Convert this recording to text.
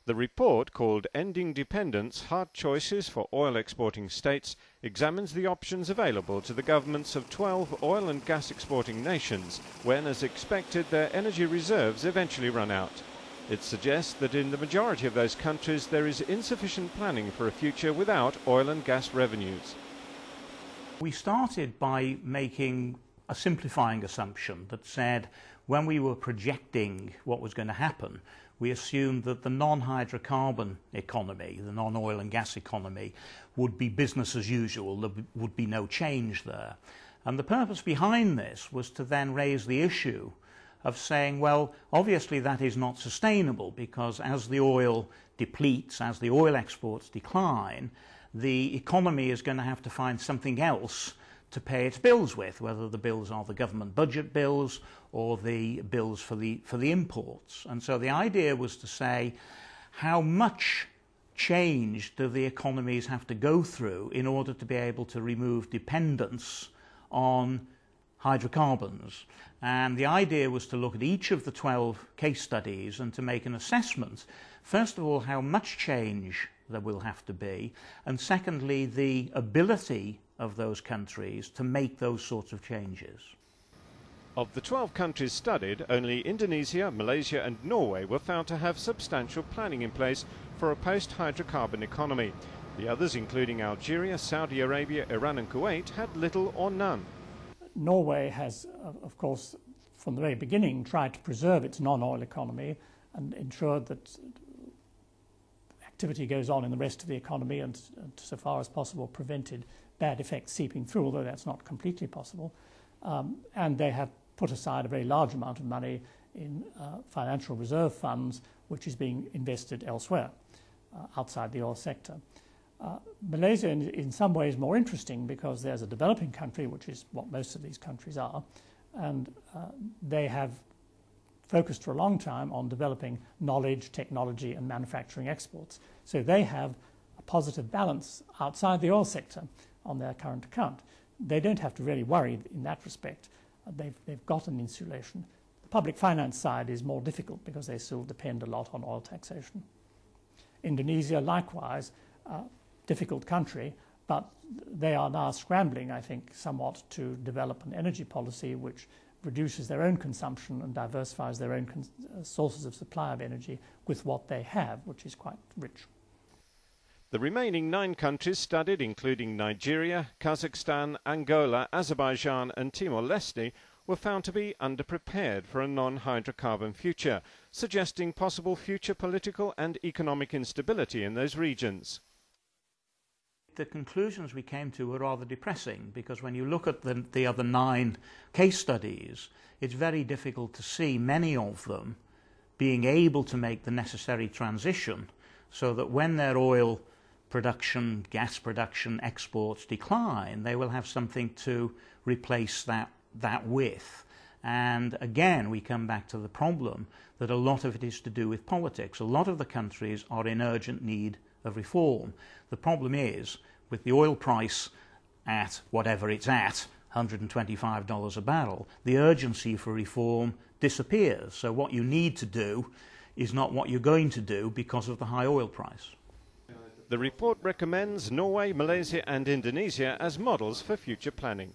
The report, called Ending Dependence: Hard Choices for Oil Exporting States, examines the options available to the governments of 12 oil and gas exporting nations when, as expected, their energy reserves eventually run out. It suggests that in the majority of those countries there is insufficient planning for a future without oil and gas revenues. We started by making a simplifying assumption that said when we were projecting what was going to happen, we assumed that the non-hydrocarbon economy, the non-oil and gas economy, would be business as usual. There would be no change there. And the purpose behind this was to then raise the issue of saying, well, obviously that is not sustainable, because as the oil depletes, as the oil exports decline, the economy is going to have to find something else to pay its bills with, whether the bills are the government budget bills or the bills for the imports. And so the idea was to say, how much change do the economies have to go through in order to be able to remove dependence on hydrocarbons? And the idea was to look at each of the 12 case studies and to make an assessment, first of all, how much change there will have to be, and secondly, the ability of those countries to make those sorts of changes. Of the 12 countries studied, only Indonesia, Malaysia and Norway were found to have substantial planning in place for a post-hydrocarbon economy. The others, including Algeria, Saudi Arabia, Iran and Kuwait, had little or none. Norway has, of course, from the very beginning tried to preserve its non-oil economy and ensured that activity goes on in the rest of the economy and so far as possible prevented bad effects seeping through, although that's not completely possible. And they have put aside a very large amount of money in financial reserve funds, which is being invested elsewhere, outside the oil sector. Malaysia in some ways more interesting because there's a developing country, which is what most of these countries are, and they have focused for a long time on developing knowledge, technology and manufacturing exports. So they have a positive balance outside the oil sector on their current account. They don't have to really worry in that respect. They've got an insulation. The public finance side is more difficult because they still depend a lot on oil taxation. Indonesia, likewise, difficult country, but they are now scrambling, I think, somewhat to develop an energy policy which reduces their own consumption and diversifies their own sources of supply of energy with what they have, which is quite rich. The remaining 9 countries studied, including Nigeria, Kazakhstan, Angola, Azerbaijan and Timor-Leste, were found to be underprepared for a non-hydrocarbon future, suggesting possible future political and economic instability in those regions. The conclusions we came to were rather depressing, because when you look at the other 9 case studies, it's very difficult to see many of them being able to make the necessary transition so that when their oil production, gas production, exports decline, they will have something to replace that with. And again, we come back to the problem that a lot of it is to do with politics. A lot of the countries are in urgent need of reform. The problem is, with the oil price at whatever it's at, $125 a barrel, the urgency for reform disappears. So what you need to do is not what you're going to do because of the high oil price. The report recommends Norway, Malaysia and Indonesia as models for future planning.